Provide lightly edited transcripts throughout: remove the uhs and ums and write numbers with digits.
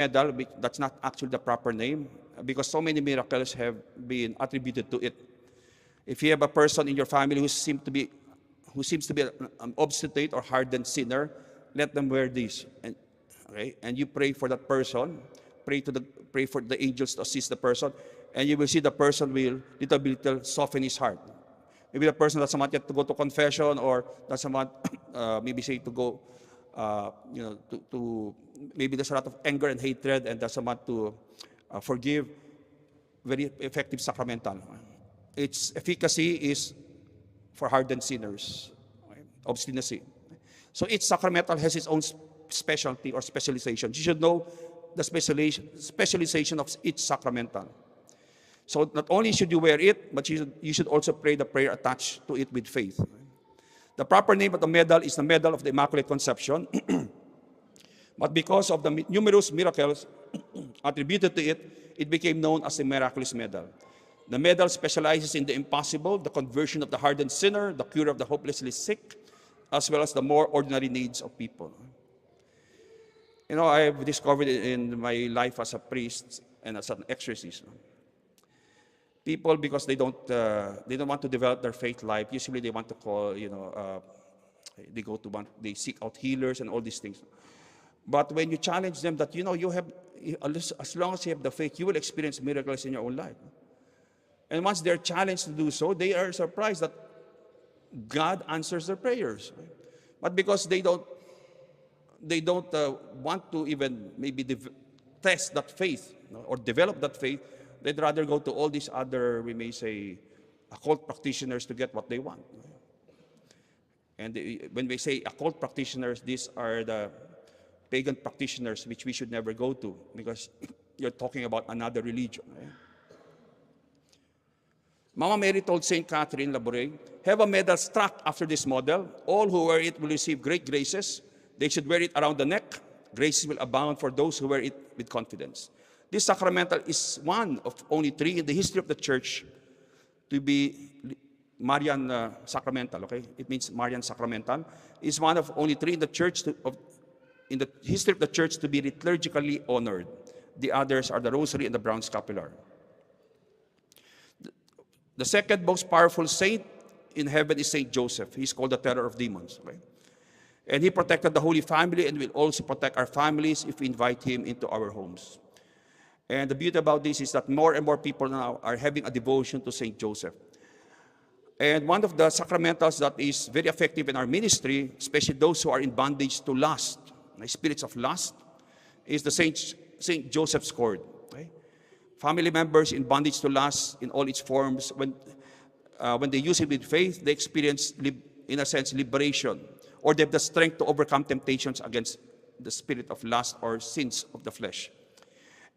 medal, that's not actually the proper name, because so many miracles have been attributed to it. If you have a person in your family who seems to be an obstinate or hardened sinner, let them wear this. And, okay, and you pray for that person, pray for the angels to assist the person, and you will see the person will little by little soften his heart. Maybe the person doesn't want yet to go to confession, or doesn't want maybe say to go, to maybe there's a lot of anger and hatred and doesn't want to forgive. Very effective sacramental. Its efficacy is for hardened sinners, okay? Obstinacy. So each sacramental has its own specialty or specialization. You should know the specialization of each sacramental. So not only should you wear it, but you should also pray the prayer attached to it with faith. The proper name of the medal is the Medal of the Immaculate Conception. But because of the numerous miracles attributed to it, it became known as the Miraculous Medal. The medal specializes in the impossible, the conversion of the hardened sinner, the cure of the hopelessly sick, as well as the more ordinary needs of people. You know, I have discovered in my life as a priest and as an exorcist, people, because they don't want to develop their faith life, usually they want to call, they seek out healers and all these things. But when you challenge them that, you have, as long as you have the faith, you will experience miracles in your own life. And once they're challenged to do so, they are surprised that God answers their prayers. But because they don't want to even maybe test that faith, or develop that faith, they'd rather go to all these other, we may say, occult practitioners to get what they want. And when we say occult practitioners, these are the pagan practitioners which we should never go to, because you're talking about another religion. Mama Mary told St. Catherine Labouré, have a medal struck after this model. All who wear it will receive great graces. They should wear it around the neck. Graces will abound for those who wear it with confidence. This sacramental is one of only 3 in the history of the Church to be Marian sacramental. Okay, it means Marian sacramental. Is one of only 3 in the Church in the history of the Church to be liturgically honored. The others are the Rosary and the Brown Scapular. The second most powerful saint in heaven is Saint Joseph. He's called the terror of demons. Okay? And he protected the Holy Family and will also protect our families if we invite him into our homes. And the beauty about this is that more and more people now are having a devotion to Saint Joseph. And one of the sacramentals that is very effective in our ministry, especially those who are in bondage to lust, spirits of lust, is the Saint Joseph's cord. Okay? Family members in bondage to lust in all its forms, when they use it with faith, they experience, in a sense, liberation, or they have the strength to overcome temptations against the spirit of lust or sins of the flesh.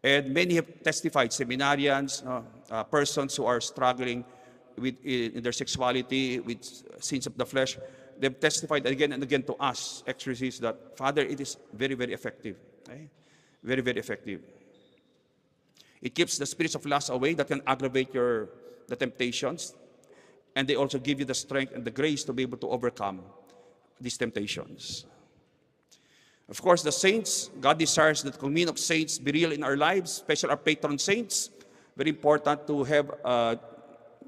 And many have testified, seminarians, persons who are struggling in their sexuality with sins of the flesh, they've testified again and again to us, exorcists, that, Father, it is very, very effective. Okay? Very, very effective. It keeps the spirits of lust away that can aggravate the temptations, and they also give you the strength and the grace to be able to overcome these temptations. Of course, the saints, God desires that the communion of saints be real in our lives, especially our patron saints. Very important to have,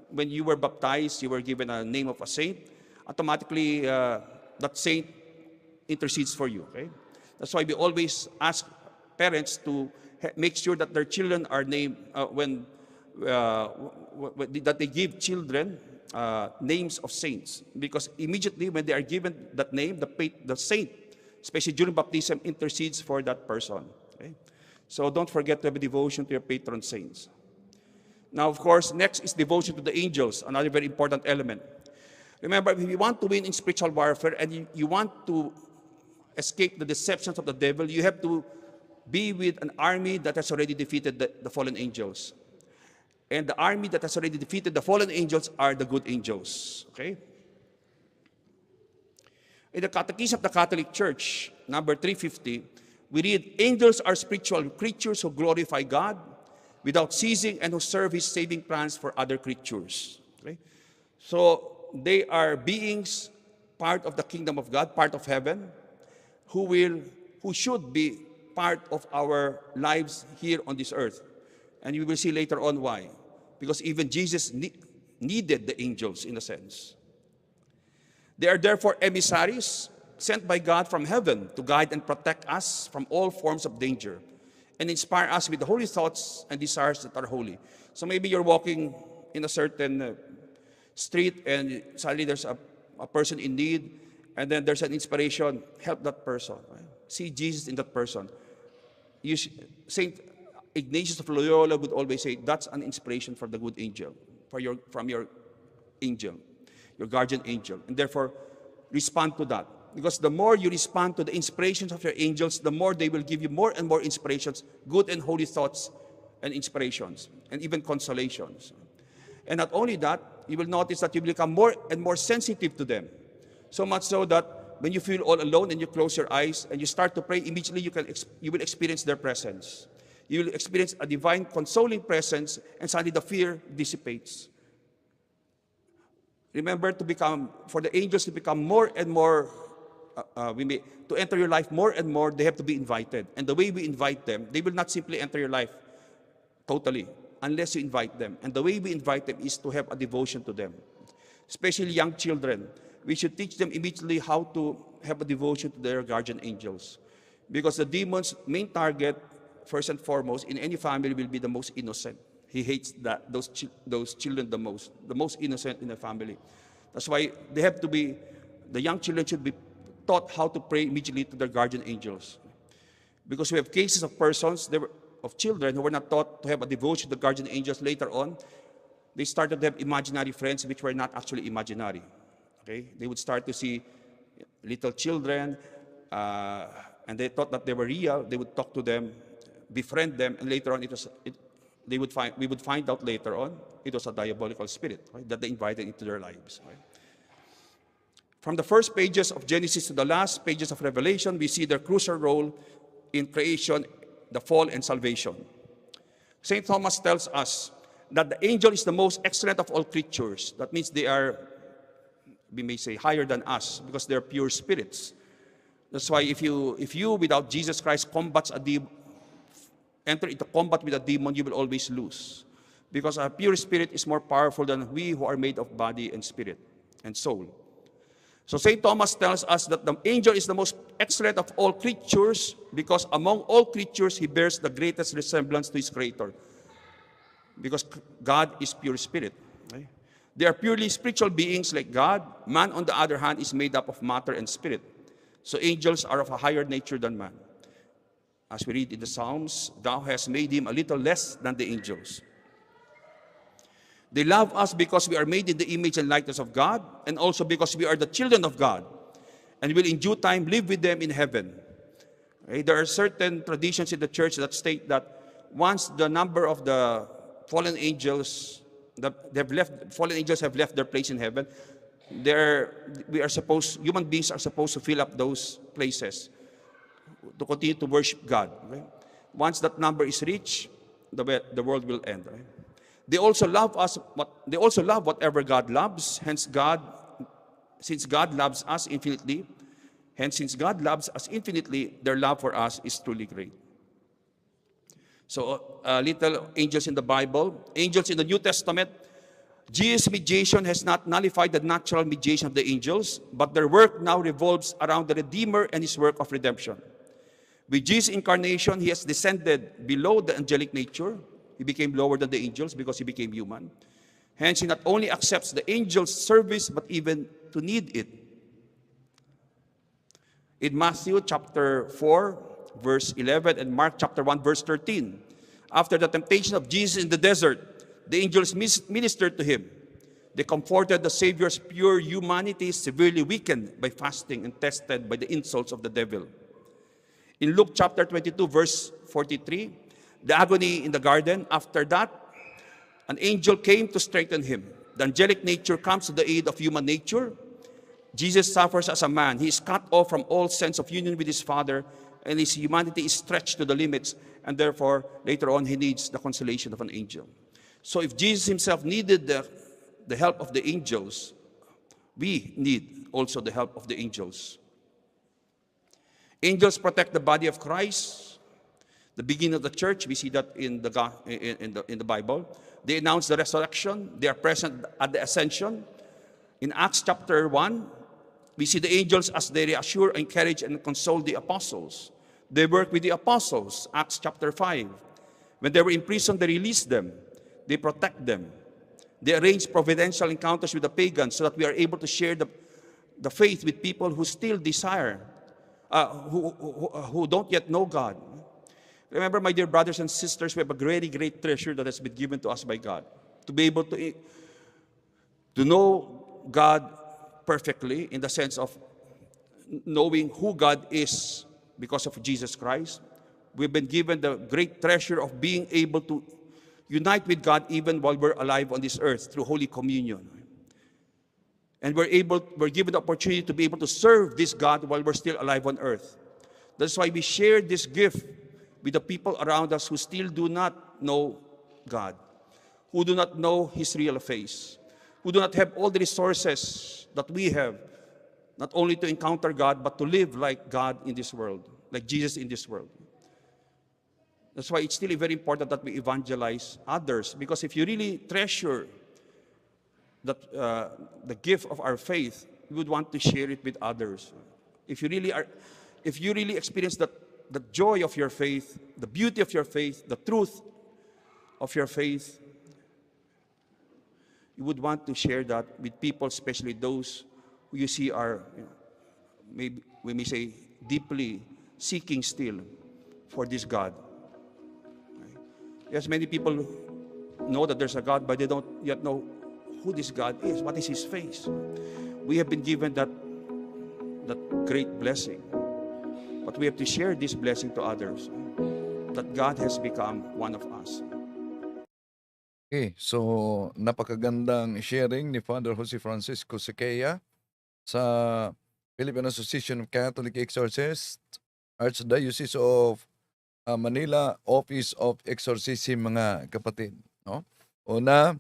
when you were baptized, you were given a name of a saint. Automatically, that saint intercedes for you. Okay? That's why we always ask parents to make sure that their children are named, that they give children names of saints. Because immediately when they are given that name, the saint, especially during baptism, intercedes for that person. Okay? So don't forget to have a devotion to your patron saints. Now, of course, next is devotion to the angels, another very important element. Remember, if you want to win in spiritual warfare and you want to escape the deceptions of the devil, you have to be with an army that has already defeated the fallen angels. And the army that has already defeated the fallen angels are the good angels. Okay? In the Catechism of the Catholic Church, number 350, we read, angels are spiritual creatures who glorify God without ceasing and who serve His saving plans for other creatures. Okay? So they are beings, part of the kingdom of God, part of heaven, who should be part of our lives here on this earth. And we will see later on why. Because even Jesus needed the angels in a sense. They are therefore emissaries sent by God from heaven to guide and protect us from all forms of danger and inspire us with the holy thoughts and desires that are holy. So maybe you're walking in a certain street and suddenly there's a person in need, and then there's an inspiration, help that person. Right? See Jesus in that person. Saint Ignatius of Loyola would always say, that's an inspiration for the good angel, from your angel, your guardian angel. And therefore, respond to that. Because the more you respond to the inspirations of your angels, the more they will give you more and more inspirations, good and holy thoughts and inspirations, and even consolations. And not only that, you will notice that you will become more and more sensitive to them. So much so that when you feel all alone and you close your eyes and you start to pray, immediately you will experience their presence. You will experience a divine consoling presence, and suddenly the fear dissipates. Remember, for the angels to become more and more, to enter your life more and more, they have to be invited. And the way we invite them, they will not simply enter your life totally, unless you invite them. And the way we invite them is to have a devotion to them. Especially young children, we should teach them immediately how to have a devotion to their guardian angels. Because the demon's main target, first and foremost, in any family will be the most innocent. He hates those children the most innocent in the family. That's why the young children should be taught how to pray immediately to their guardian angels. Because we have cases of of children who were not taught to have a devotion to the guardian angels. Later on, they started to have imaginary friends which were not actually imaginary. Okay? They would start to see little children, and they thought that they were real. They would talk to them, befriend them, and later on we would find out later on it was a diabolical spirit, right, that they invited into their lives. Right? From the first pages of Genesis to the last pages of Revelation, we see their crucial role in creation, the fall, and salvation. St. Thomas tells us that the angel is the most excellent of all creatures. That means they are, we may say, higher than us because they're pure spirits. That's why if you without Jesus Christ enter into combat with a demon, you will always lose. Because a pure spirit is more powerful than we who are made of body and spirit and soul. So St. Thomas tells us that the angel is the most excellent of all creatures because among all creatures, he bears the greatest resemblance to his creator. Because God is pure spirit. Right? They are purely spiritual beings like God. Man, on the other hand, is made up of matter and spirit. So angels are of a higher nature than man. As we read in the Psalms, thou hast made him a little less than the angels. They love us because we are made in the image and likeness of God, and also because we are the children of God, and will in due time live with them in heaven. Okay? There are certain traditions in the church that state that once the number of the fallen angels have left their place in heaven, human beings are supposed to fill up those places to continue to worship God. Okay? Once that number is reached, the world will end. Right? They also love us. They also love whatever God loves. Since God loves us infinitely, their love for us is truly great. So, little angels in the Bible, angels in the New Testament. Jesus' mediation has not nullified the natural mediation of the angels, but their work now revolves around the Redeemer and his work of redemption. With Jesus' incarnation, he has descended below the angelic nature. He became lower than the angels because he became human. Hence, he not only accepts the angels' service, but even to need it. In Matthew chapter 4, verse 11, and Mark chapter 1, verse 13, after the temptation of Jesus in the desert, the angels ministered to him. They comforted the Savior's pure humanity, severely weakened by fasting and tested by the insults of the devil. In Luke chapter 22, verse 43, the agony in the garden, after that, an angel came to strengthen him. The angelic nature comes to the aid of human nature. Jesus suffers as a man. He is cut off from all sense of union with his Father, and his humanity is stretched to the limits, and therefore, later on, he needs the consolation of an angel. So if Jesus himself needed the help of the angels, we need also the help of the angels. Angels protect the body of Christ. The beginning of the church, we see that in the Bible. They announce the resurrection. They are present at the ascension. In Acts chapter 1, we see the angels as they reassure, encourage, and console the apostles. They work with the apostles, Acts chapter 5. When they were in prison, they released them. They protect them. They arrange providential encounters with the pagans so that we are able to share the faith with people who still desire, who don't yet know God. Remember, my dear brothers and sisters, we have a very great treasure that has been given to us by God. To be able to know God perfectly, in the sense of knowing who God is because of Jesus Christ. We've been given the great treasure of being able to unite with God even while we're alive on this earth through Holy Communion. And we're given the opportunity to be able to serve this God while we're still alive on earth. That's why we share this gift with the people around us who still do not know God, who do not know His real face, who do not have all the resources that we have, not only to encounter God, but to live like God in this world, like Jesus in this world. That's why it's still very important that we evangelize others, because if you really treasure the gift of our faith, you would want to share it with others. If you really experience the joy of your faith, the beauty of your faith, the truth of your faith, you would want to share that with people, especially those who you see are, maybe we may say, deeply seeking still for this God. Yes, many people know that there's a God, but they don't yet know who this God is, what is His face. We have been given that great blessing, but we have to share this blessing to others, that God has become one of us. Okay, so napakagandang sharing ni Father Jose Francisco Sequeia sa Philippine Association of Catholic Exorcists, Archdiocese of Manila, Office of Exorcism, mga kapatid. No? Una,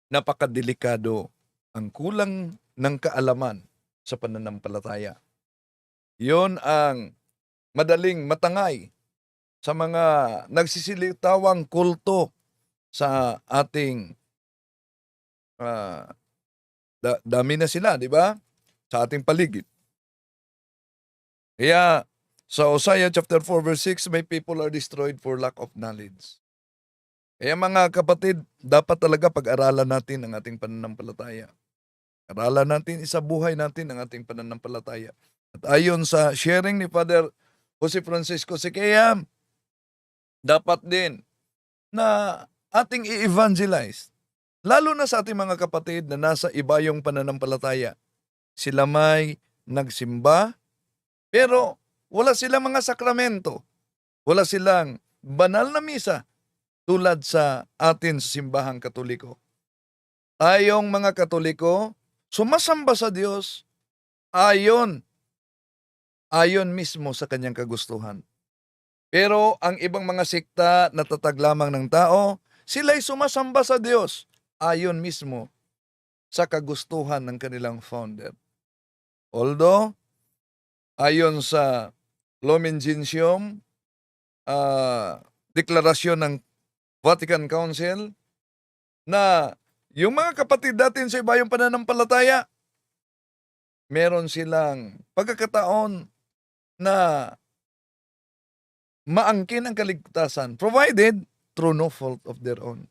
napakadelikado ang kulang ng kaalaman sa pananampalataya. Yon ang madaling matangay sa mga nagsisilitawang kulto sa ating dami na sila, di ba? Sa ating paligid. Kaya sa Hosea chapter 4 verse 6, my people are destroyed for lack of knowledge. Kaya mga kapatid, dapat talaga pag-aralan natin ang ating pananampalataya. Aralan natin, isabuhay natin ang ating pananampalataya. At ayon sa sharing ni Father Jose Francisco Sequeia, dapat din na ating i-evangelize. Lalo na sa ating mga kapatid na nasa iba yung pananampalataya. Sila may nagsimba, pero wala silang mga sakramento. Wala silang banal na misa tulad sa atin sa simbahang Katoliko. Tayong mga Katoliko, sumasamba sa Diyos ayon mismo sa kanyang kagustuhan. Pero ang ibang mga sekta na tatag lamang ng tao, sila'y sumasamba sa Diyos ayon mismo sa kagustuhan ng kanilang founder. Although, ayon sa Lumen Gentium, deklarasyon ng Vatican Council, na yung mga kapatid natin sa iba yung pananampalataya, meron silang pagkakataon na maangkin ang kaligtasan, provided through no fault of their own.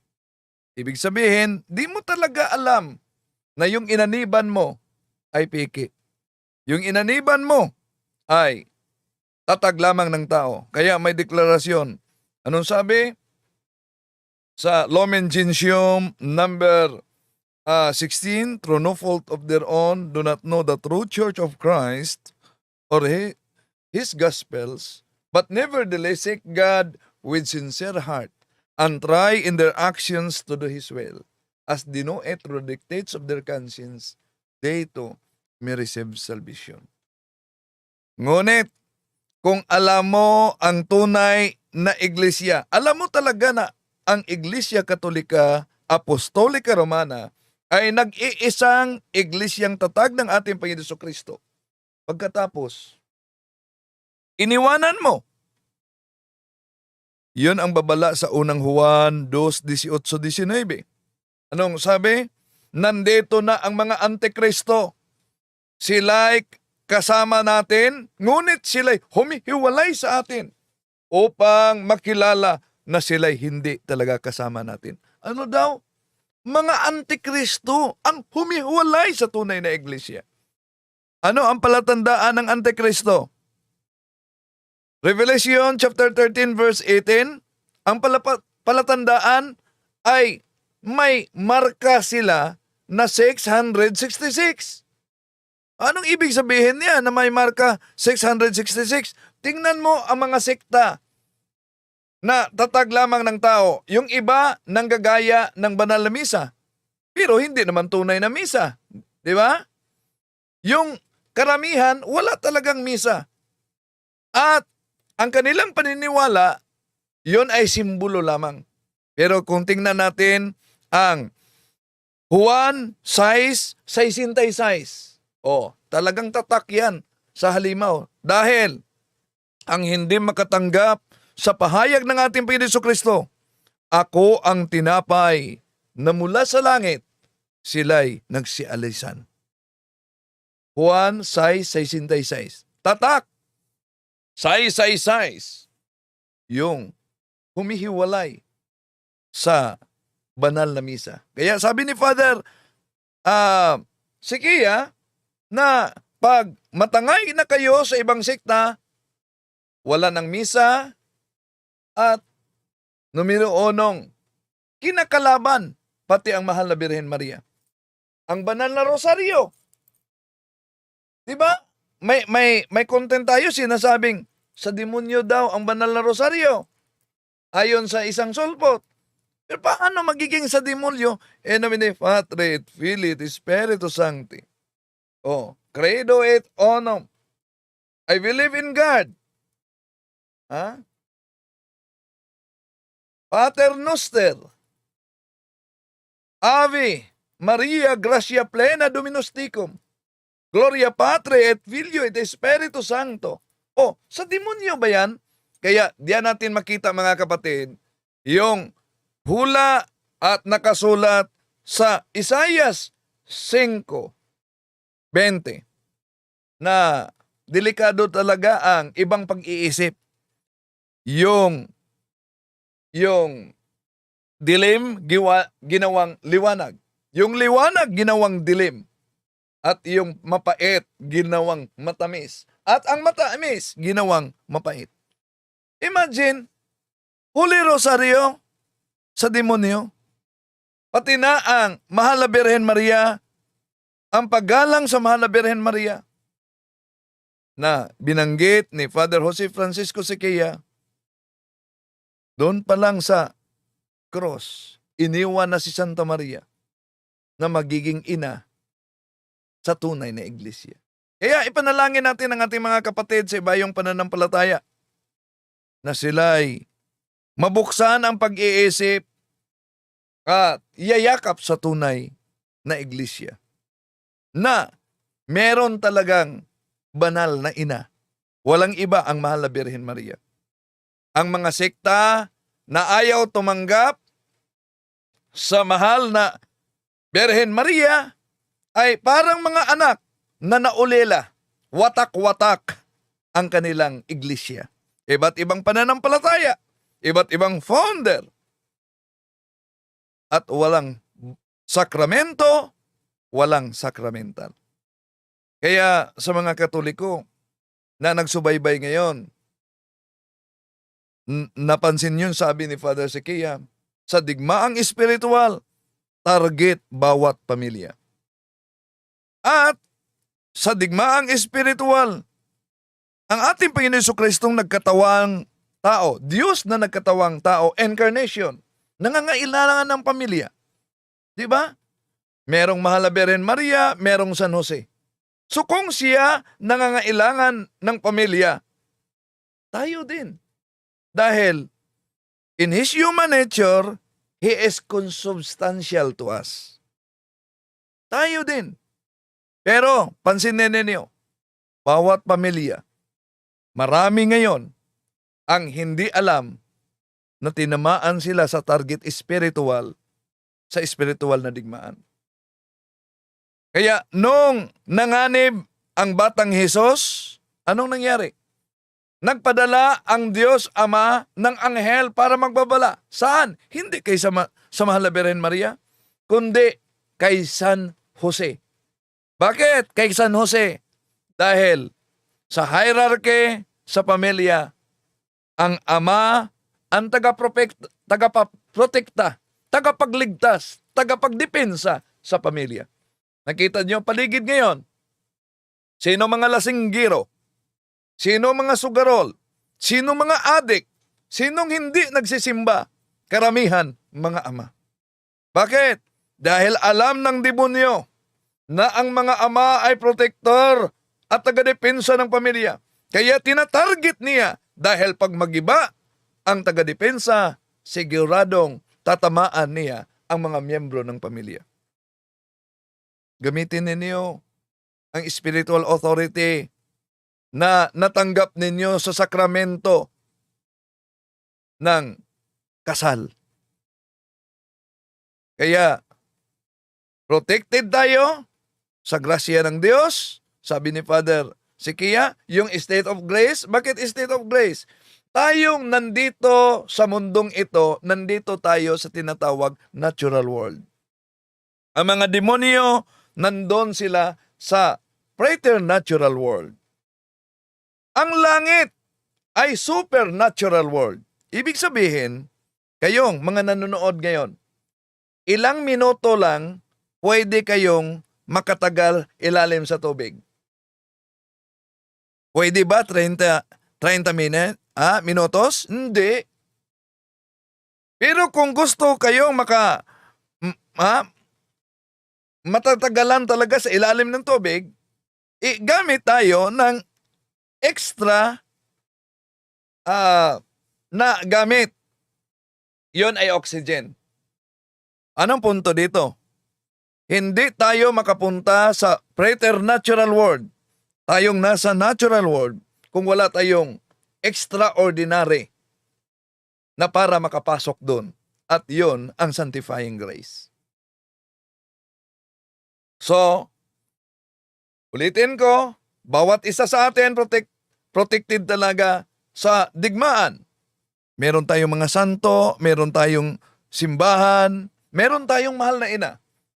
Ibig sabihin, di mo talaga alam na yung inaniban mo ay piki. Yung inaniban mo ay tatag lamang ng tao. Kaya may deklarasyon. Anong sabi? Sa Lumen Gentium number 16, through no fault of their own, do not know the true church of Christ or His Gospels, but nevertheless seek God with sincere heart, and try in their actions to do His will. As they know it through the dictates of their conscience, they too may receive salvation. Ngunit, kung alam mo ang tunay na iglesia, alam mo talaga na ang Iglesia Katolika Apostolika Romana ay nag-iisang iglesyang tatag ng ating Panginoon Jesucristo. Pagkatapos, iniwanan mo Yun ang babala sa unang Juan 2:18-19. Anong sabi? Nandito na ang mga antikristo. Sila'y kasama natin, ngunit sila'y humihiwalay sa atin upang makilala na sila'y hindi talaga kasama natin. Ano daw? Mga antikristo ang humihiwalay sa tunay na iglesia. Ano ang palatandaan ng antikristo? Revelation chapter 13 verse 18, ang palatandaan ay may marka sila na 666. Anong ibig sabihin niya na may marka 666? Tingnan mo ang mga sekta na tatag lamang ng tao. Yung iba nanggagaya ng banal na misa, pero hindi naman tunay na misa. Di ba? Yung karamihan, wala talagang misa. At ang kanilang paniniwala, yun ay simbolo lamang. Pero kung tingnan natin ang Juan 6:66, talagang tatak yan sa halimaw. Dahil ang hindi makatanggap sa pahayag ng ating Panginoon Jesucristo, ako ang tinapay na mula sa langit, sila'y nagsialisan. Juan 6:66. Tatak! 666. Yung humihiwalay sa banal na misa. Kaya sabi ni Father Sikia na pag matangay na kayo sa ibang sekta, wala ng misa at numero 1, kinakalaban pati ang mahal na Birhen Maria. Ang banal na rosaryo. Diba? May content tayo sinasabing sa demonyo daw ang banal na rosaryo. Ayon sa isang sulpot. Pero paano magiging sa demonyo? E nomine Patri et Filii et Spiritus Sancti. Credo et onum. I believe in God. Pater Noster. Ave Maria Gracia Plena Dominus Tecum. Gloria Patri et Filio et Spiritus Sancto. Sa demonyo ba yan? Kaya diyan natin makita mga kapatid, yung hula at nakasulat sa Isaias 5:20 na delikado talaga ang ibang pag-iisip. Yung dilim ginawang liwanag. Yung liwanag ginawang dilim. At yung mapait ginawang matamis. At ang matamis ginawang mapait. Imagine, Holy Rosario sa demonyo, pati na ang Mahal na Birhen Maria, ang paggalang sa Mahal na Birhen Maria na binanggit ni Father Jose Francisco Siquia, doon pa lang sa cross, iniwan na si Santa Maria na magiging ina sa tunay na iglesia. Kaya ipanalangin natin ang ating mga kapatid sa ibayong pananampalataya na sila'y mabuksan ang pag-iisip at iyayakap sa tunay na iglesia na meron talagang banal na ina. Walang iba ang Mahal na Birhen Maria. Ang mga sekta na ayaw tumanggap sa Mahal na Birhen Maria ay parang mga anak na naulila, watak-watak ang kanilang iglesia. Iba't ibang pananampalataya, iba't ibang founder, at walang sakramento, walang sakramental. Kaya sa mga Katoliko na nagsubaybay ngayon, napansin yun, sabi ni Father Siquia, sa digmaang espiritual, target bawat pamilya. At sa digmaang espiritual, ang ating Panginoon Jesucristong nagkatawang tao, Diyos na nagkatawang tao, incarnation, nangangailangan ng pamilya. Di ba? Merong Mahal na Birhen Maria, merong San Jose. So kung siya nangangailangan ng pamilya, tayo din. Dahil in His human nature, He is consubstantial to us. Tayo din. Pero, pansinin ninyo, bawat pamilya, marami ngayon ang hindi alam na tinamaan sila sa target spiritual, sa spiritual na digmaan. Kaya nung nanganib ang batang Hesus, anong nangyari? Nagpadala ang Diyos Ama ng anghel para magbabala. Saan? Hindi kay sa mahal na Birhen Maria, kundi kay San Jose. Bakit kay San Jose? Dahil sa hierarchy sa pamilya, ang ama ang tagaprotekta, tagapagligtas, tagapagdepensa sa pamilya. Nakita niyo paligid ngayon. Sino mga lasinggiro? Sino mga sugarol? Sino mga adik? Sinong hindi nagsisimba? Karamihan mga ama. Bakit? Dahil alam ng demonyo na ang mga ama ay protector at tagadepensa ng pamilya. Kaya tinatarget niya dahil pag magiba ang tagadepensa, siguradong tatamaan niya ang mga miyembro ng pamilya. Gamitin ninyo ang spiritual authority na natanggap ninyo sa sakramento ng kasal. Kaya, protected tayo sa grasya ng Diyos. Sabi ni Father Sikia, yung state of grace. Bakit state of grace? Tayong nandito sa mundong ito, nandito tayo sa tinatawag natural world. Ang mga demonyo, nandun sila sa preternatural world. Ang langit ay supernatural world. Ibig sabihin, kayong mga nanonood ngayon, ilang minuto lang pwede kayong makatagal ilalim sa tubig. Pwede ba 30 minutos? Hindi. Pero kung gusto kayong matatagalan talaga sa ilalim ng tubig, gamit tayo ng extra na gamit. Yon ay oxygen. Anong punto dito? Hindi tayo makapunta sa preternatural world. Tayong nasa natural world kung wala tayong extraordinary na para makapasok doon. At yon ang sanctifying grace. So, ulitin ko, bawat isa sa atin protected talaga sa digmaan. Meron tayong mga santo, meron tayong simbahan, meron tayong mahal na ina.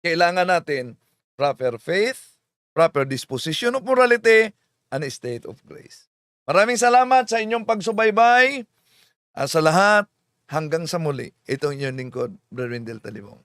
Kailangan natin proper faith, proper disposition of morality, and a state of grace. Maraming salamat sa inyong pagsubaybay. Sa lahat, hanggang sa muli, itong inyong lingkod, Brother Wendell Talibong.